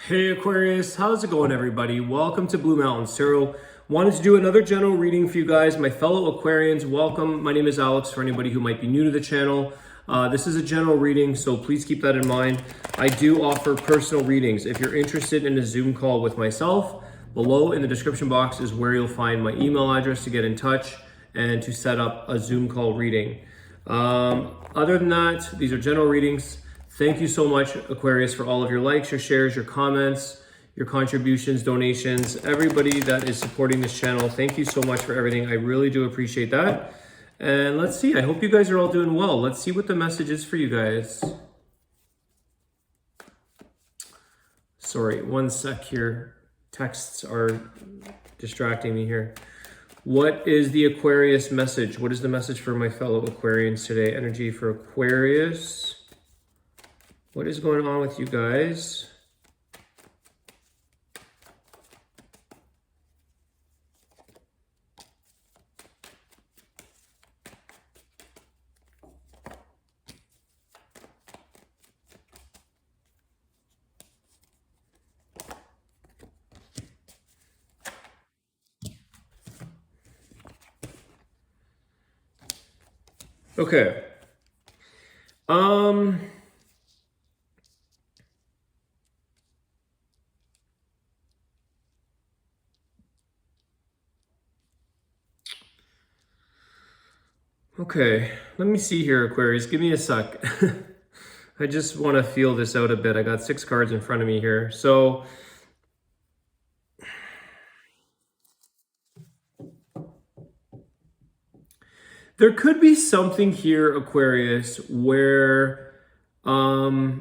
Hey Aquarius, how's it going everybody? Welcome to Blue Mountains Tarot. Wanted to do another general reading for you guys, my fellow Aquarians. Welcome. My name is Alex for anybody who might be new to the channel. This is a general reading, so please keep that in mind. I do offer personal readings. If you're interested in a Zoom call with myself, below in the description box is where you'll find my email address to get in touch and to set up a Zoom call reading. Other than that, these are general readings. Thank you so much, Aquarius, for all of your likes, your shares, your comments, your contributions, donations, everybody that is supporting this channel. Thank you so much for everything. I really do appreciate that. And let's see, I hope you guys are all doing well. Let's see what the message is for you guys. Sorry, one sec here. Texts are distracting me here. What is the Aquarius message? What is the message for my fellow Aquarians today? Energy for Aquarius. What is going on with you guys? Okay. Okay, let me see here, Aquarius. Give me a sec. I just want to feel this out a bit. I got 6 cards in front of me here. So, there could be something here, Aquarius, where I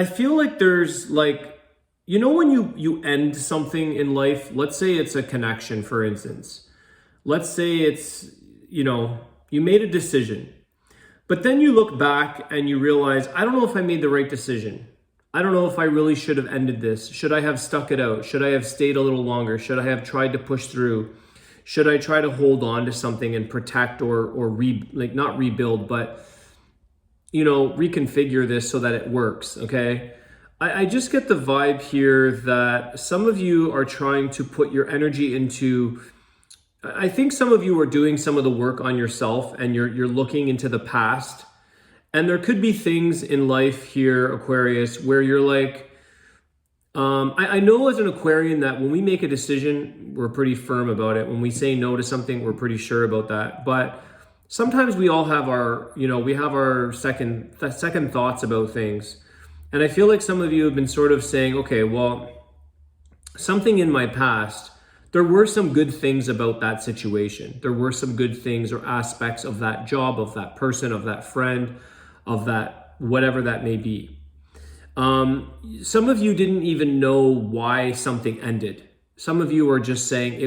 feel like there's like, you know, when you end something in life, let's say it's a connection, for instance. Let's say it's, you know, you made a decision, but then you look back and you realize, I don't know if I made the right decision. I don't know if I really should have ended this. Should I have stuck it out? Should I have stayed a little longer? Should I have tried to push through? Should I try to hold on to something and protect or not rebuild, but, you know, reconfigure this so that it works, okay? I just get the vibe here that some of you are trying to put your energy into, I think some of you are doing some of the work on yourself and you're looking into the past. And there could be things in life here, Aquarius, where you're like, I know as an Aquarian that when we make a decision, we're pretty firm about it. When we say no to something, we're pretty sure about that. But sometimes we all have our, you know, we have our second thoughts about things. And I feel like some of you have been sort of saying, okay, well, something in my past, there were some good things about that situation. There were some good things or aspects of that job, of that person, of that friend, of that, whatever that may be. Some of you didn't even know why something ended. Some of you are just saying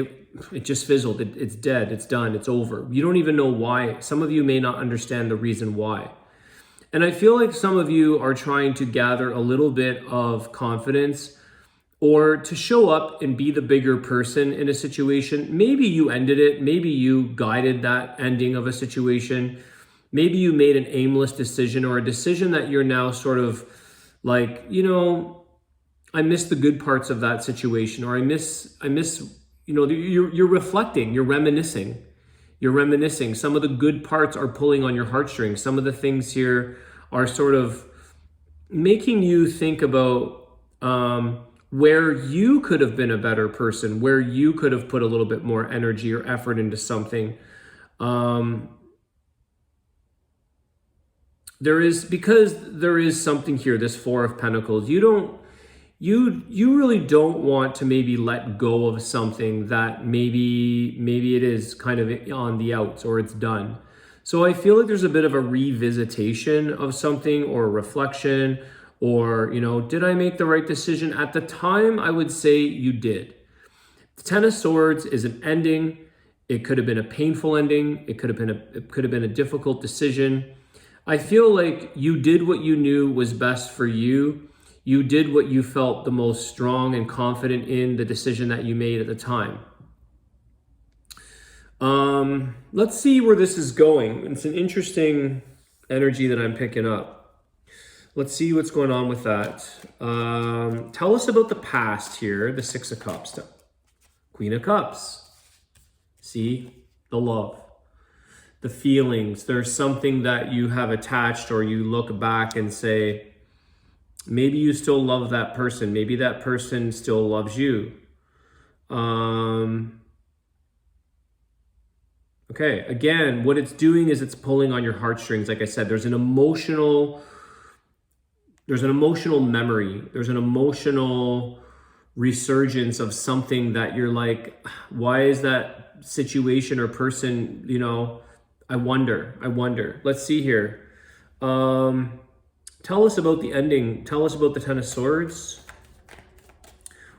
it just fizzled. It's dead. It's done. It's over. You don't even know why. Some of you may not understand the reason why. And I feel like some of you are trying to gather a little bit of confidence or to show up and be the bigger person in a situation. Maybe you ended it. Maybe you guided that ending of a situation. Maybe you made an aimless decision or a decision that you're now sort of like, you know, I miss the good parts of that situation, or I miss, you know, you're reflecting, you're reminiscing. Some of the good parts are pulling on your heartstrings. Some of the things here are sort of making you think about where you could have been a better person, where you could have put a little bit more energy or effort into something. There is something here, this 4 of Pentacles. You really don't want to maybe let go of something that maybe it is kind of on the outs or it's done. So I feel like there's a bit of a revisitation of something or a reflection or, you know, did I make the right decision? At the time, I would say you did. The 10 of Swords is an ending. It could have been a painful ending. It could have been a difficult decision. I feel like you did what you knew was best for you. You did what you felt the most strong and confident in the decision that you made at the time. Let's see where this is going. It's an interesting energy that I'm picking up. Let's see what's going on with that. Tell us about the past here, the Six of Cups. Queen of Cups. See? The love. The feelings. There's something that you have attached, or you look back and say, maybe you still love that person. Maybe that person still loves you. Okay, again, what it's doing is it's pulling on your heartstrings. Like I said, there's an emotional memory. There's an emotional resurgence of something that you're like, why is that situation or person, you know, I wonder. Let's see here. Tell us about the ending. Tell us about the Ten of Swords.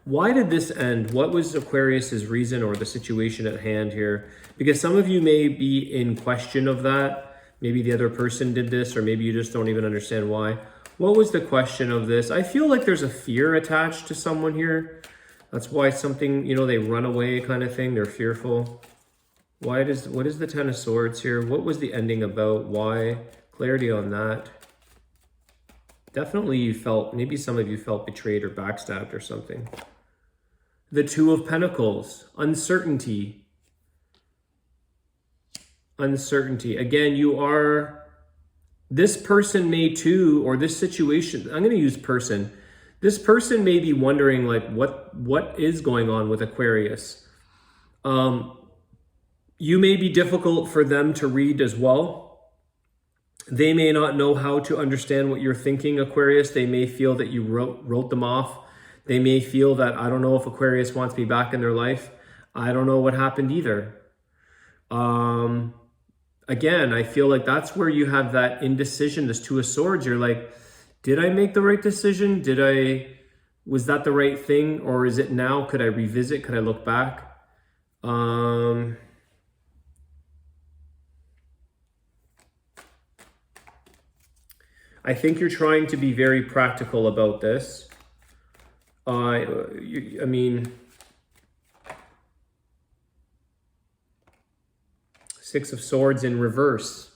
Why did this end? What was Aquarius's reason or the situation at hand here? Because some of you may be in question of that. Maybe the other person did this, or maybe you just don't even understand why. What was the question of this? I feel like there's a fear attached to someone here. That's why something, you know, they run away kind of thing. They're fearful. What is the Ten of Swords here? What was the ending about? Why? Clarity on that. Definitely you felt, maybe some of you felt betrayed or backstabbed or something. The Two of Pentacles. Uncertainty. Uncertainty. Again, this person may too, or this situation, I'm going to use person. This person may be wondering, like, what is going on with Aquarius? You may be difficult for them to read as well. They may not know how to understand what you're thinking, Aquarius. They may feel that you wrote them off. They may feel that, I don't know if Aquarius wants me back in their life. I don't know what happened either. Again, I feel like that's where you have that indecision, this Two of Swords. You're like, did I make the right decision? Was that the right thing? Or is it now? Could I revisit? Could I look back? I think you're trying to be very practical about this. I mean, Six of Swords in reverse.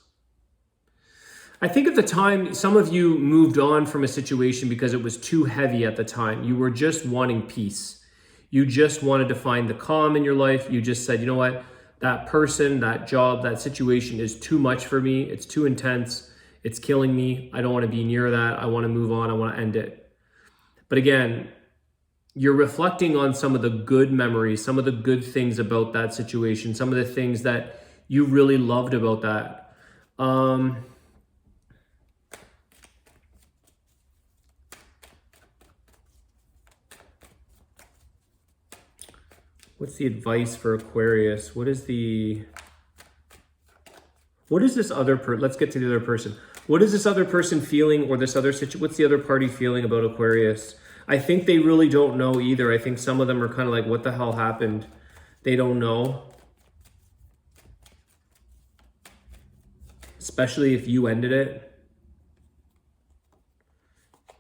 I think at the time, some of you moved on from a situation because it was too heavy at the time. You were just wanting peace. You just wanted to find the calm in your life. You just said, you know what? That person, that job, that situation is too much for me. It's too intense. It's killing me. I don't want to be near that. I want to move on. I want to end it. But again, you're reflecting on some of the good memories, some of the good things about that situation, some of the things that you really loved about that. What's the advice for Aquarius? What is this other person? Let's get to the other person. What is this other person feeling, or this other situation? What's the other party feeling about Aquarius? I think they really don't know either. I think some of them are kind of like, what the hell happened? They don't know. Especially if you ended it.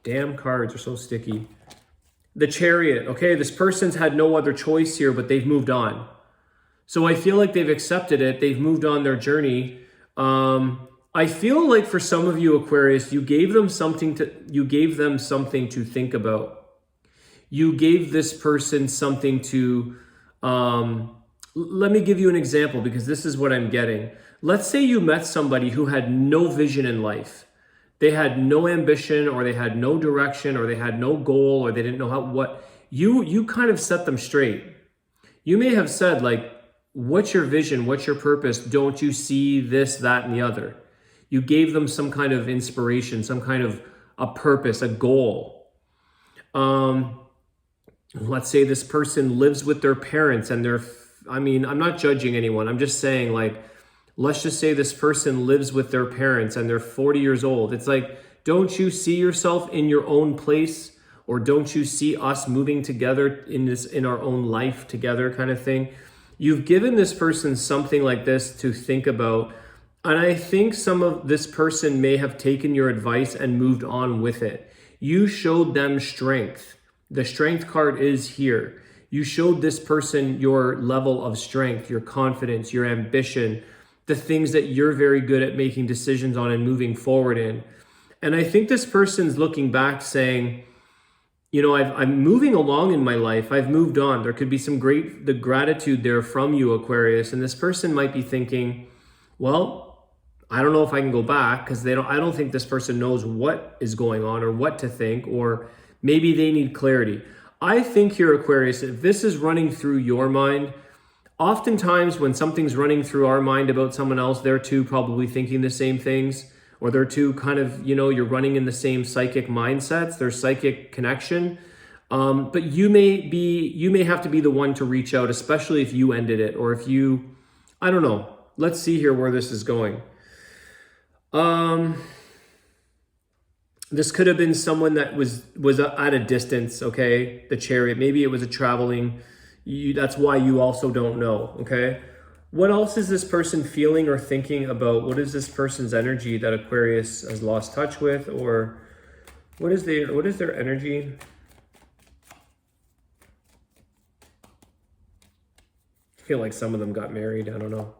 Damn, cards are so sticky. The Chariot. Okay, this person's had no other choice here, but they've moved on. So I feel like they've accepted it. They've moved on their journey. I feel like for some of you, Aquarius, you gave them something to think about. You gave this person something to, let me give you an example, because this is what I'm getting. Let's say you met somebody who had no vision in life. They had no ambition, or they had no direction, or they had no goal, or they didn't know you kind of set them straight. You may have said, like, what's your vision? What's your purpose? Don't you see this, that, and the other? You gave them some kind of inspiration, some kind of a purpose, a goal. Let's say this person lives with their parents and I'm not judging anyone. I'm just saying, like, let's just say this person lives with their parents and they're 40 years old. It's like, don't you see yourself in your own place? Or don't you see us moving together in our own life together kind of thing? You've given this person something like this to think about. And I think some of this person may have taken your advice and moved on with it. You showed them strength. The Strength card is here. You showed this person your level of strength, your confidence, your ambition, the things that you're very good at making decisions on and moving forward in. And I think this person's looking back saying, you know, I'm moving along in my life. I've moved on. There could be the gratitude there from you, Aquarius. And this person might be thinking, well, I don't know if I can go back, because I don't think this person knows what is going on or what to think, or maybe they need clarity. I think here, Aquarius, if this is running through your mind, oftentimes when something's running through our mind about someone else, they're too probably thinking the same things, or they're too kind of, you know, you're running in the same psychic mindsets, there's psychic connection. But you may have to be the one to reach out, especially if you ended it, or if you, I don't know. Let's see here where this is going. This could have been someone that was at a distance, okay? The Chariot, maybe it was a traveling, that's why you also don't know, okay? What else is this person feeling or thinking about? What is this person's energy that Aquarius has lost touch with? Or what is their energy? I feel like some of them got married, I don't know.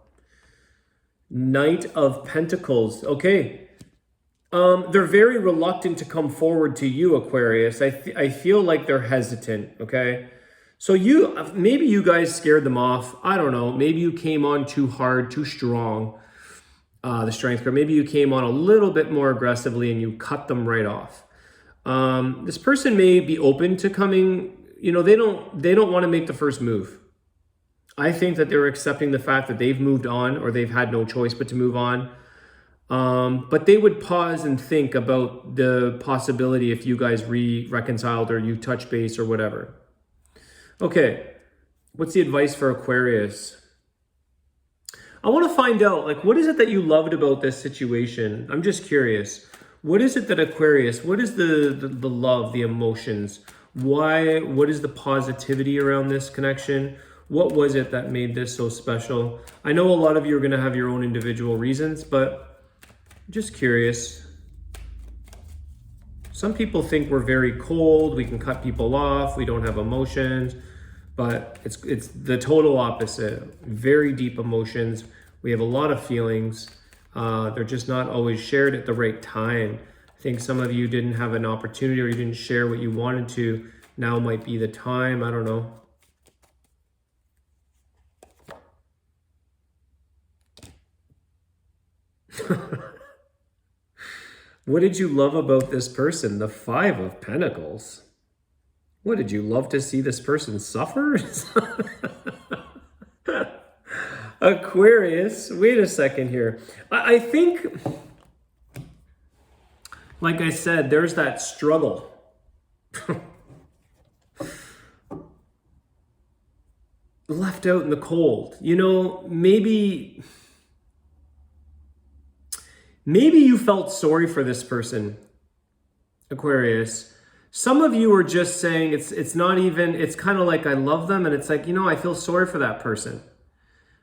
Knight of Pentacles, okay. They're very reluctant to come forward to you, Aquarius. I feel like they're hesitant, okay? So maybe you guys scared them off. I don't know. Maybe you came on too hard, too strong, the Strength card. Maybe you came on a little bit more aggressively and you cut them right off. This person may be open to coming, you know, they don't want to make the first move. I think that they're accepting the fact that they've moved on, or they've had no choice but to move on. But they would pause and think about the possibility if you guys reconciled, or you touch base or whatever. Okay, what's the advice for Aquarius? I want to find out, like, what is it that you loved about this situation? I'm just curious. What is it that Aquarius, what is the love, the emotions? Why, what is the positivity around this connection? What was it that made this so special? I know a lot of you are going to have your own individual reasons, but just curious. Some people think we're very cold, we can cut people off, we don't have emotions, but it's the total opposite. Very deep emotions. We have a lot of feelings. They're just not always shared at the right time. I think some of you didn't have an opportunity, or you didn't share what you wanted to. Now might be the time, I don't know. What did you love about this person? The Five of Pentacles. What, did you love to see this person suffer? Aquarius, wait a second here. I think, like I said, there's that struggle. Left out in the cold. You know, maybe you felt sorry for this person, Aquarius. Some of you are just saying it's not even, it's kind of like I love them, and it's like, you know, I feel sorry for that person.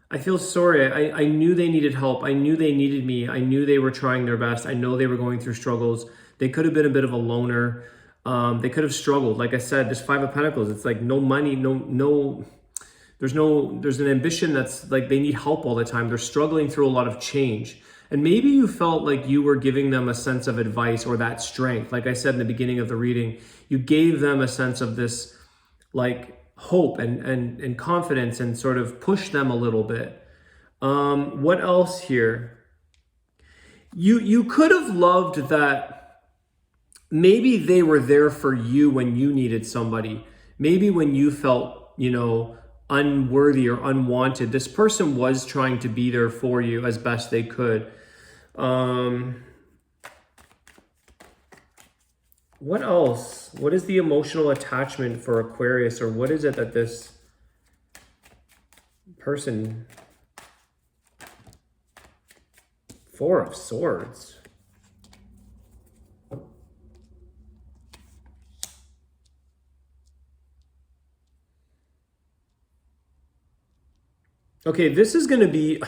I feel sorry. I knew they needed help. I knew they needed me. I knew they were trying their best. I know they were going through struggles. They could have been a bit of a loner. They could have struggled. Like I said, this Five of Pentacles, it's like no money, there's an ambition that's like they need help all the time. They're struggling through a lot of change. And maybe you felt like you were giving them a sense of advice, or that strength. Like I said in the beginning of the reading, you gave them a sense of this like hope and confidence, and sort of pushed them a little bit. What else here? You could have loved that maybe they were there for you when you needed somebody. Maybe when you felt, you know, unworthy or unwanted, this person was trying to be there for you as best they could. What else? What is the emotional attachment for Aquarius, or what is it that this person... Four of Swords. Okay, this is going to be...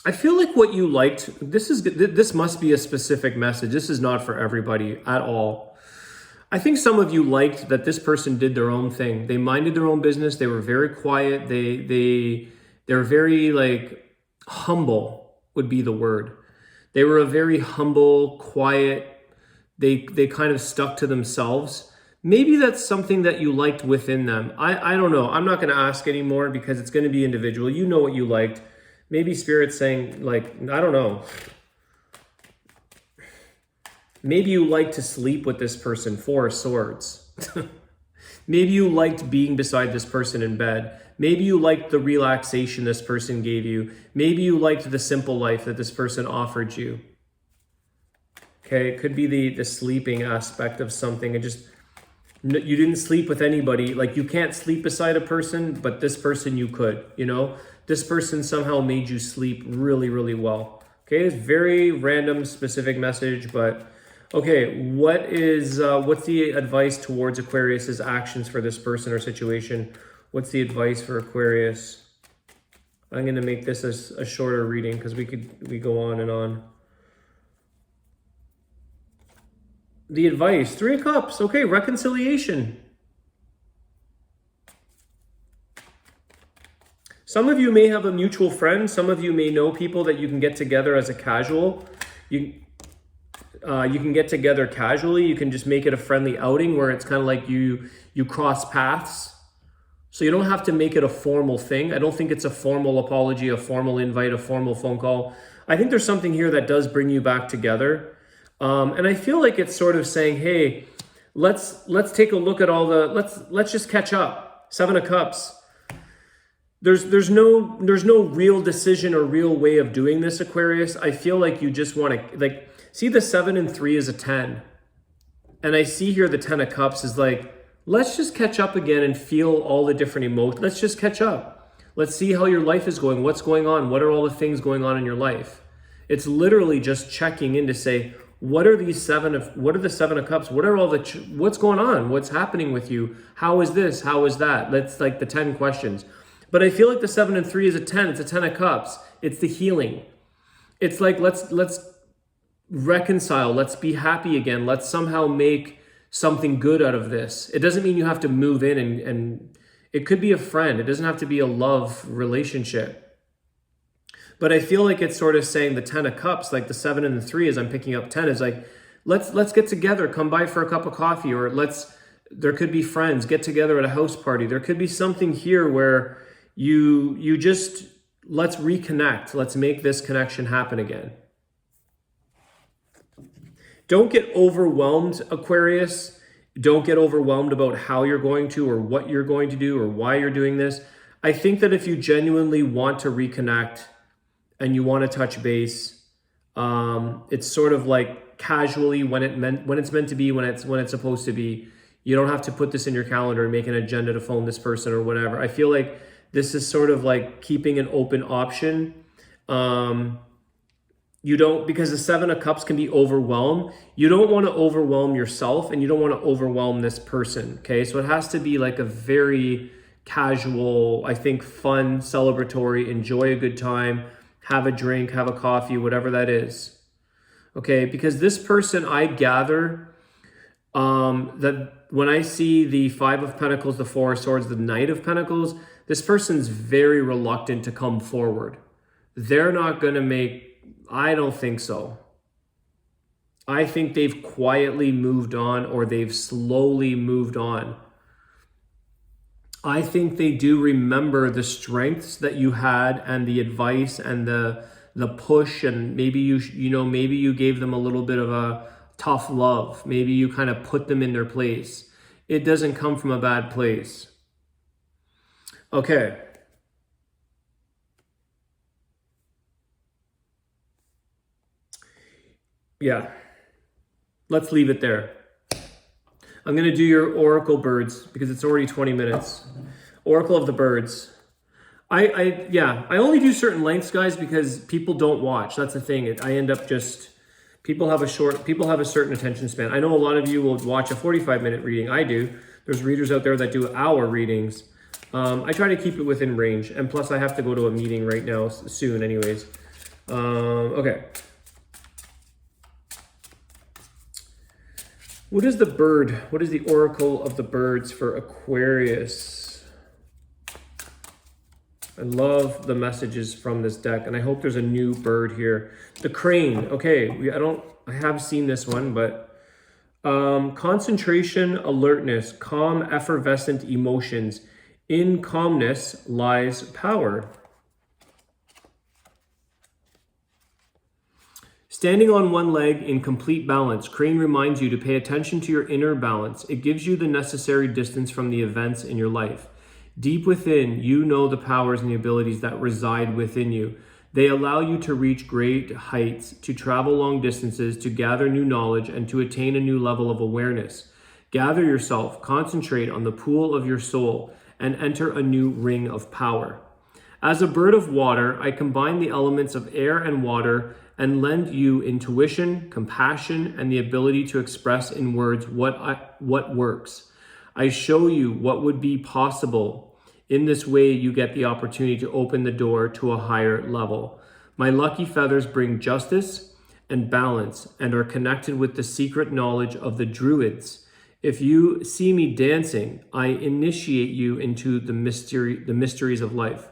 I feel like what you liked, this must be a specific message. This is not for everybody at all. I think some of you liked that this person did their own thing. They minded their own business. They were very quiet. They They're very like humble would be the word. They were a very humble, quiet, they kind of stuck to themselves. Maybe that's something that you liked within them. I don't know. I'm not going to ask anymore because it's going to be individual. You know what you liked. Maybe Spirit's saying, like, I don't know. Maybe you like to sleep with this person, 4 of Swords. Maybe you liked being beside this person in bed. Maybe you liked the relaxation this person gave you. Maybe you liked the simple life that this person offered you. Okay, it could be the sleeping aspect of something. You didn't sleep with anybody. Like, you can't sleep beside a person, but this person you could, you know? This person somehow made you sleep really, really well. Okay, it's very random, specific message, but okay, what's the advice towards Aquarius's actions for this person or situation? What's the advice for Aquarius? I'm going to make this a shorter reading because we go on and on. The advice, 3 of Cups. Okay, reconciliation. Some of you may have a mutual friend. Some of you may know people that you can get together as a casual. You can get together casually. You can just make it a friendly outing where it's kind of like you cross paths. So you don't have to make it a formal thing. I don't think it's a formal apology, a formal invite, a formal phone call. I think there's something here that does bring you back together. And I feel like it's sort of saying, hey, let's take a look at all the, let's just catch up. 7 of Cups. There's no real decision or real way of doing this, Aquarius. I feel like you just want to, like, see the 7 and 3 is a 10. And I see here the 10 of Cups is like, let's just catch up again and feel all the different emotions. Let's just catch up. Let's see how your life is going. What's going on? What are all the things going on in your life? It's literally just checking in to say, what are the 7 of Cups? What are all what's going on? What's happening with you? How is this? How is that? That's like the 10 questions. But I feel like the 7 and 3 is a 10. It's a 10 of Cups. It's the healing. It's like, let's reconcile. Let's be happy again. Let's somehow make something good out of this. It doesn't mean you have to move in and it could be a friend. It doesn't have to be a love relationship. But I feel like it's sort of saying the 10 of Cups, like the 7 and the 3 as I'm picking up 10 is like, let's get together, come by for a cup of coffee, or there could be friends, get together at a house party. There could be something here where you just, let's reconnect. Let's make this connection happen again. Don't get overwhelmed, Aquarius. Don't get overwhelmed about how you're going to or what you're going to do or why you're doing this. I think that if you genuinely want to reconnect and you want to touch base, it's sort of like casually when it's meant to be, when it's supposed to be. You don't have to put this in your calendar and make an agenda to phone this person or whatever. I feel like this is sort of like keeping an open option. You don't, because the 7 of Cups can be overwhelmed. You don't want to overwhelm yourself and you don't want to overwhelm this person, okay? So it has to be like a very casual, I think fun, celebratory, enjoy a good time, have a drink, have a coffee, whatever that is, okay? Because this person, I gather that when I see the 5 of Pentacles, the 4 of Swords, the Knight of Pentacles, this person's very reluctant to come forward. They're not going to make, I don't think so. I think they've quietly moved on or they've slowly moved on. I think they do remember the strengths that you had and the advice and the push, and maybe maybe you gave them a little bit of a tough love. Maybe you kind of put them in their place. It doesn't come from a bad place. Okay. Yeah, let's leave it there. I'm going to do your Oracle birds because it's already 20 minutes. Oracle of the birds. I only do certain lengths, guys, because people don't watch. That's the thing. I end up just, people have a certain attention span. I know a lot of you will watch a 45-minute reading. I do. There's readers out there that do hour readings. I try to keep it within range. And plus I have to go to a meeting right now soon anyways. Okay. What is the bird? What is the Oracle of the birds for Aquarius? I love the messages from this deck, and I hope there's a new bird here. The crane. Okay, I have seen this one, but concentration, alertness, calm, effervescent emotions. In calmness lies power. Standing on one leg in complete balance, crane reminds you to pay attention to your inner balance. It gives you the necessary distance from the events in your life. Deep within, you know the powers and the abilities that reside within you. They allow you to reach great heights, to travel long distances, to gather new knowledge, and to attain a new level of awareness. Gather yourself, concentrate on the pool of your soul, and enter a new ring of power. As a bird of water, I combine the elements of air and water and lend you intuition, compassion, and the ability to express in words what works. I show you what would be possible. In this way, you get the opportunity to open the door to a higher level. My lucky feathers bring justice and balance and are connected with the secret knowledge of the Druids. If you see me dancing, I initiate you into the mysteries of life.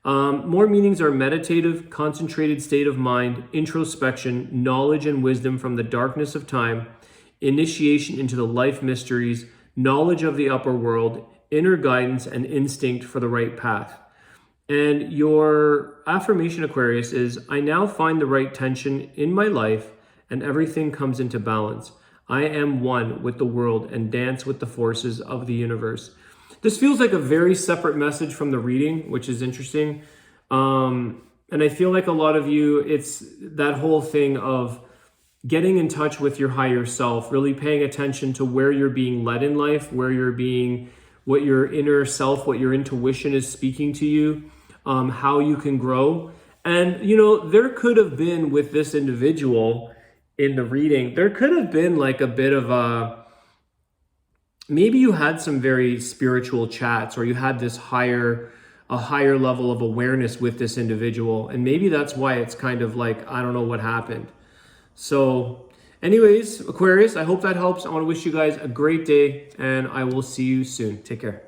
More meanings are meditative, concentrated state of mind, introspection, knowledge and wisdom from the darkness of time, initiation into the life mysteries, knowledge of the upper world, inner guidance, and instinct for the right path. And your affirmation, Aquarius, is, I now find the right tension in my life and everything comes into balance. I am one with the world and dance with the forces of the universe. This feels like a very separate message from the reading, which is interesting. And I feel like a lot of you, it's that whole thing of getting in touch with your higher self, really paying attention to where you're being led in life, what your inner self, what your intuition is speaking to you, how you can grow. And, there could have been with this individual in the reading, there could have been like a bit of maybe you had some very spiritual chats, or you had a higher level of awareness with this individual. And maybe that's why it's kind of like, I don't know what happened. So anyways, Aquarius, I hope that helps. I want to wish you guys a great day and I will see you soon. Take care.